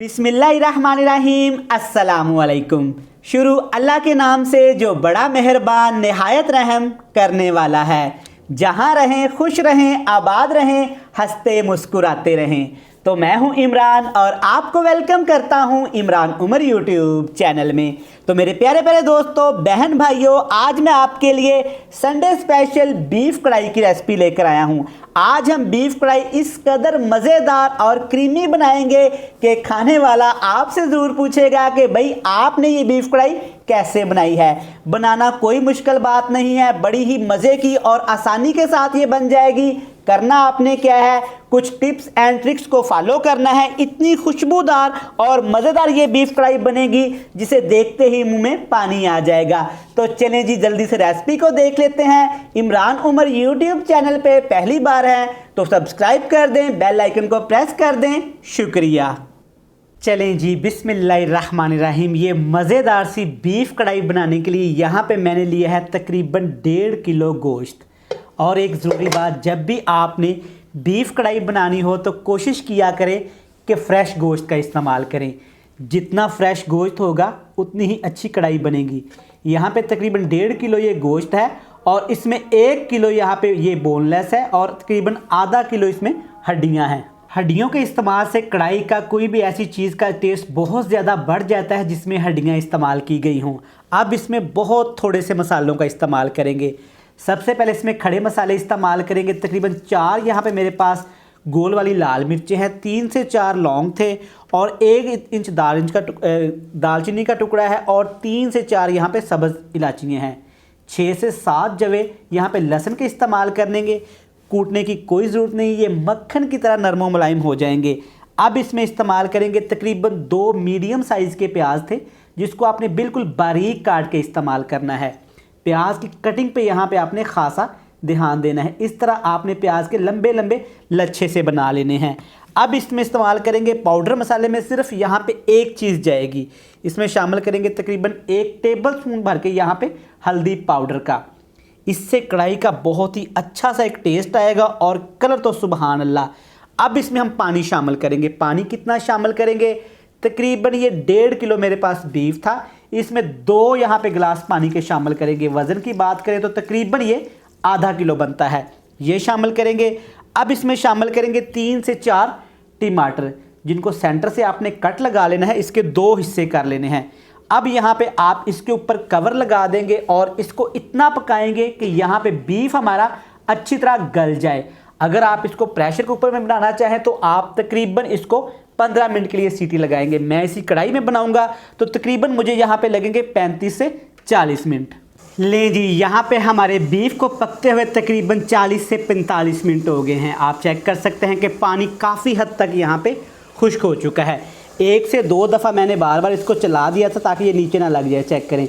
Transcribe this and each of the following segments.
बिस्मिल्लाहिर्रहमानिर्रहीम अस्सलामुअलैकुम। शुरू अल्लाह के नाम से जो बड़ा मेहरबान निहायत रहम करने वाला है। जहाँ रहें खुश रहें, आबाद रहें, हंसते मुस्कुराते रहें। तो मैं हूँ इमरान और आपको वेलकम करता हूँ इमरान उमर यूट्यूब चैनल में। तो मेरे प्यारे प्यारे दोस्तों, बहन भाइयों, आज मैं आपके लिए संडे स्पेशल बीफ कढ़ाई की रेसिपी लेकर आया हूँ। आज हम बीफ कढ़ाई इस कदर मज़ेदार और क्रीमी बनाएंगे कि खाने वाला आपसे ज़रूर पूछेगा कि भाई आपने ये बीफ कढ़ाई कैसे बनाई है। बनाना कोई मुश्किल बात नहीं है, बड़ी ही मज़े की और आसानी के साथ ये बन जाएगी। करना आपने क्या है, कुछ टिप्स एंड ट्रिक्स को फॉलो करना है। इतनी खुशबूदार और मज़ेदार ये बीफ कढ़ाई बनेगी जिसे देखते ही मुंह में पानी आ जाएगा। तो चलें जी, जल्दी से रेसिपी को देख लेते हैं। इमरान उमर यूट्यूब चैनल पे पहली बार है तो सब्सक्राइब कर दें, बेल आइकन को प्रेस कर दें। शुक्रिया। चलें जी, बिस्मिल्लाहिर्रहमानिर्रहीम। ये मज़ेदार सी बीफ कढ़ाई बनाने के लिए यहाँ पे मैंने लिया है तकरीबन 1.5 किलो गोश्त। और एक ज़रूरी बात, जब भी आपने बीफ कढ़ाई बनानी हो तो कोशिश किया करें कि फ़्रेश गोश्त का इस्तेमाल करें। जितना फ़्रेश गोश्त होगा उतनी ही अच्छी कढ़ाई बनेगी। यहाँ पे तकरीबन 1.5 किलो ये गोश्त है और इसमें 1 किलो यहाँ पे ये बोनलेस है और तकरीबन आधा किलो इसमें हड्डियाँ हैं। हड्डियों के इस्तेमाल से कढ़ाई का कोई भी ऐसी चीज़ का टेस्ट बहुत ज़्यादा बढ़ जाता है जिसमें हड्डियाँ इस्तेमाल की गई हों। अब इसमें बहुत थोड़े से मसालों का इस्तेमाल करेंगे। सबसे पहले इसमें खड़े मसाले इस्तेमाल करेंगे। तकरीबन 4 यहाँ पे मेरे पास गोल वाली लाल मिर्चें हैं, 3 से 4 लौंग थे और 1 इंच दालचीनी का टुकड़ा है और 3 से 4 यहाँ पे सब्ज़ इलायचियाँ हैं। 6 से 7 जवे यहाँ पे लहसुन के इस्तेमाल करेंगे। कूटने की कोई ज़रूरत नहीं, ये मक्खन की तरह नरम व मुलायम हो जाएंगे। अब इसमें इस्तेमाल करेंगे तकरीबन 2 मीडियम साइज़ के प्याज थे जिसको आपने बिल्कुल बारीक काट के इस्तेमाल करना है। प्याज की कटिंग पे यहाँ पे आपने खासा ध्यान देना है। इस तरह आपने प्याज के लंबे लंबे लच्छे से बना लेने हैं। अब इसमें इस्तेमाल करेंगे पाउडर मसाले में सिर्फ यहाँ पे एक चीज़ जाएगी। इसमें शामिल करेंगे तकरीबन 1 टेबलस्पून भर के यहाँ पे हल्दी पाउडर का। इससे कढ़ाई का बहुत ही अच्छा सा एक टेस्ट आएगा और कलर तो सुबहान अल्लाह। अब इसमें हम पानी शामिल करेंगे। पानी कितना शामिल करेंगे, तकरीबन ये 1.5 किलो मेरे पास बीफ था, इसमें 2 यहाँ पे गिलास पानी के शामिल करेंगे। वज़न की बात करें तो तकरीबन ये आधा किलो बनता है, ये शामिल करेंगे। अब इसमें शामिल करेंगे 3 से 4 टमाटर जिनको सेंटर से आपने कट लगा लेना है, इसके 2 हिस्से कर लेने हैं। अब यहाँ पे आप इसके ऊपर कवर लगा देंगे और इसको इतना पकाएंगे कि यहाँ पे बीफ हमारा अच्छी तरह गल जाए। अगर आप इसको प्रेशर कुकर में बनाना चाहें तो आप तकरीबन इसको 15 मिनट के लिए सीटी लगाएंगे। मैं इसी कढ़ाई में बनाऊंगा तो तकरीबन मुझे यहाँ पे लगेंगे 35 से 40 मिनट। लें जी, यहाँ पे हमारे बीफ को पकते हुए तकरीबन 40 से 45 मिनट हो गए हैं। आप चेक कर सकते हैं कि पानी काफ़ी हद तक यहाँ पे खुश्क हो चुका है। 1 से 2 दफ़ा मैंने बार बार इसको चला दिया था ताकि ये नीचे ना लग जाए। चेक करें,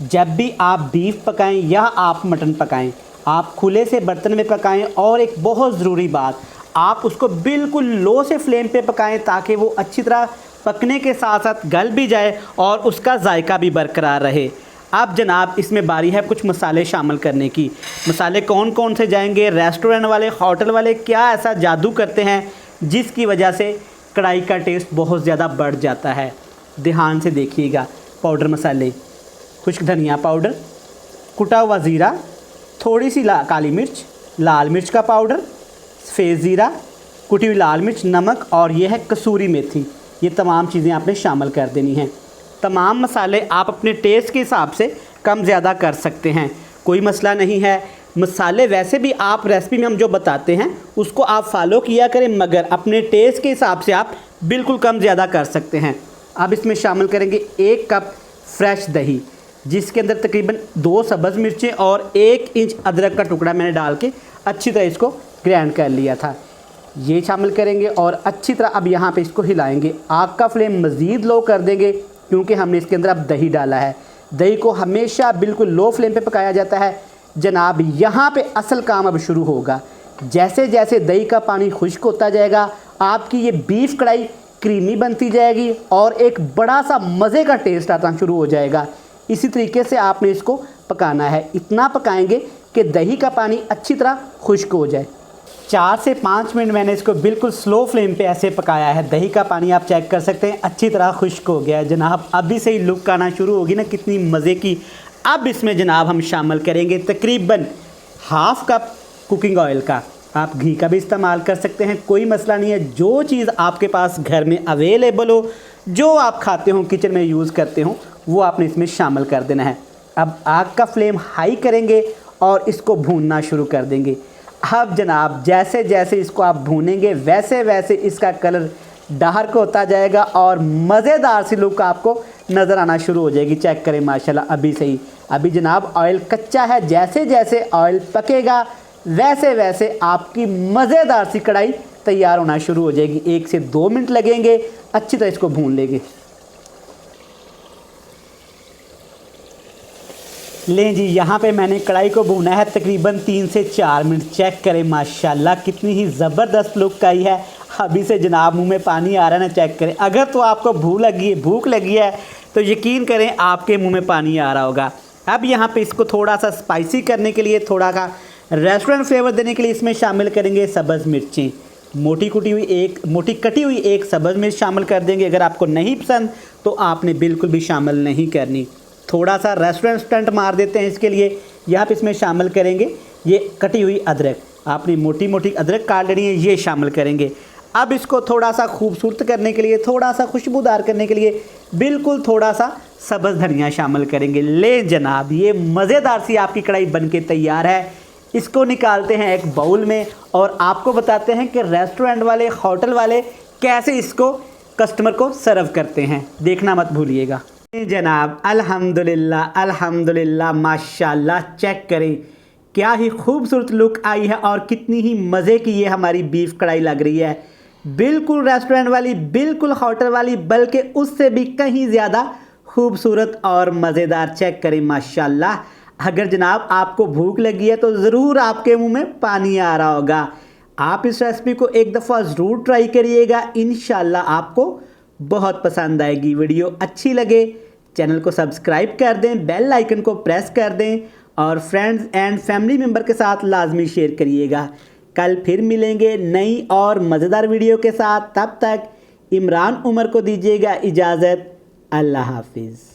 जब भी आप बीफ पकाएं या आप मटन पकाएं, आप खुले से बर्तन में पकाएं। और एक बहुत ज़रूरी बात, आप उसको बिल्कुल लो से फ्लेम पे पकाएं ताकि वो अच्छी तरह पकने के साथ साथ गल भी जाए और उसका जायका भी बरकरार रहे। अब जनाब इसमें बारी है कुछ मसाले शामिल करने की। मसाले कौन कौन से जाएंगे, रेस्टोरेंट वाले, होटल वाले क्या ऐसा जादू करते हैं जिसकी वजह से कढ़ाई का टेस्ट बहुत ज़्यादा बढ़ जाता है। ध्यान से देखिएगा। पाउडर मसाले, खुश्क धनिया पाउडर, कुटा हुआ ज़ीरा, थोड़ी सी काली मिर्च, लाल मिर्च का पाउडर, सफ़ेद ज़ीरा, कुटी हुई लाल मिर्च, नमक और यह है कसूरी मेथी। ये तमाम चीज़ें आपने शामिल कर देनी हैं। तमाम मसाले आप अपने टेस्ट के हिसाब से कम ज़्यादा कर सकते हैं, कोई मसला नहीं है। मसाले वैसे भी आप रेसिपी में हम जो बताते हैं उसको आप फॉलो किया करें, मगर अपने टेस्ट के हिसाब से आप बिल्कुल कम ज़्यादा कर सकते हैं। अब इसमें शामिल करेंगे 1 कप फ्रेश दही जिसके अंदर तकरीबन 2 सब्ज़ मिर्चें और 1 इंच अदरक का टुकड़ा मैंने डाल के अच्छी तरह इसको ग्राइंड कर लिया था, ये शामिल करेंगे और अच्छी तरह अब यहाँ पे इसको हिलाएंगे। आग का फ्लेम मज़ीद लो कर देंगे क्योंकि हमने इसके अंदर अब दही डाला है। दही को हमेशा बिल्कुल लो फ्लेम पे पकाया जाता है। जनाब यहाँ पे असल काम अब शुरू होगा। जैसे जैसे दही का पानी खुश्क होता जाएगा आपकी ये बीफ कढ़ाई क्रीमी बनती जाएगी और एक बड़ा सा मज़े का टेस्ट आता शुरू हो जाएगा। इसी तरीके से आपने इसको पकाना है। इतना पकाएंगे कि दही का पानी अच्छी तरह खुश्क हो जाए। 4 से 5 मिनट मैंने इसको बिल्कुल स्लो फ्लेम पे ऐसे पकाया है। दही का पानी आप चेक कर सकते हैं अच्छी तरह खुश्क हो गया है जनाब। अभी से ही लुक आना शुरू होगी ना कितनी मज़े की। अब इसमें जनाब हम शामिल करेंगे तकरीबन हाफ़ कप कुकिंग ऑयल का। आप घी का भी इस्तेमाल कर सकते हैं, कोई मसला नहीं है। जो चीज़ आपके पास घर में अवेलेबल हो, जो आप खाते हो, किचन में यूज़ करते हो, वो आपने इसमें शामिल कर देना है। अब आग का फ्लेम हाई करेंगे और इसको भूनना शुरू कर देंगे। अब जनाब जैसे जैसे इसको आप भूनेंगे वैसे वैसे इसका कलर डार्क होता जाएगा और मज़ेदार सी लुक आपको नज़र आना शुरू हो जाएगी। चेक करें माशाल्लाह अभी से ही। अभी जनाब ऑयल कच्चा है, जैसे जैसे ऑयल पकेगा वैसे वैसे आपकी मज़ेदार सी कढ़ाई तैयार होना शुरू हो जाएगी। 1 से 2 मिनट लगेंगे, अच्छी तरह इसको भून लेंगे। लें जी, यहाँ पे मैंने कढ़ाई को भूना है तकरीबन 3 से 4 मिनट। चेक करें माशाल्लाह कितनी ही ज़बरदस्त लुक आई है। अभी से जनाब मुंह में पानी आ रहा है ना, चेक करें। अगर तो आपको भूख लगी है तो यकीन करें आपके मुंह में पानी आ रहा होगा। अब यहाँ पे इसको थोड़ा सा स्पाइसी करने के लिए, थोड़ा सा रेस्टोरेंट फ्लेवर देने के लिए इसमें शामिल करेंगे सब्ज़ मिर्चें। मोटी कटी हुई एक सब्ज़ मिर्च शामिल कर देंगे। अगर आपको नहीं पसंद तो आपने बिल्कुल भी शामिल नहीं करनी। थोड़ा सा रेस्टोरेंट स्टंट मार देते हैं इसके लिए। यहाँ पे इसमें शामिल करेंगे ये कटी हुई अदरक। आपने मोटी मोटी अदरक काट लेनी है, ये शामिल करेंगे। अब इसको थोड़ा सा खूबसूरत करने के लिए, थोड़ा सा खुशबूदार करने के लिए बिल्कुल थोड़ा सा सब्ज़ धनिया शामिल करेंगे। ले जनाब, ये मज़ेदार सी आपकी कढ़ाई बनके तैयार है। इसको निकालते हैं एक बाउल में और आपको बताते हैं कि रेस्टोरेंट वाले, होटल वाले कैसे इसको कस्टमर को सर्व करते हैं। देखना मत भूलिएगा। जनाब अल्हम्दुलिल्लाह अल्हम्दुलिल्लाह माशाल्लाह, चेक करें क्या ही खूबसूरत लुक आई है और कितनी ही मज़े की ये हमारी बीफ कढ़ाई लग रही है। बिल्कुल रेस्टोरेंट वाली, बिल्कुल होटल वाली, बल्कि उससे भी कहीं ज़्यादा खूबसूरत और मज़ेदार। चेक करें माशाल्लाह। अगर जनाब आपको भूख लगी है तो ज़रूर आपके मुंह में पानी आ रहा होगा। आप इस रेसिपी को एक दफ़ा ज़रूर ट्राई करिएगा, इंशाल्लाह आपको बहुत पसंद आएगी। वीडियो अच्छी लगे चैनल को सब्सक्राइब कर दें, बेल आइकन को प्रेस कर दें और फ्रेंड्स एंड फैमिली मेम्बर के साथ लाजमी शेयर करिएगा। कल फिर मिलेंगे नई और मज़ेदार वीडियो के साथ। तब तक इमरान उमर को दीजिएगा इजाज़त। अल्लाह हाफिज़।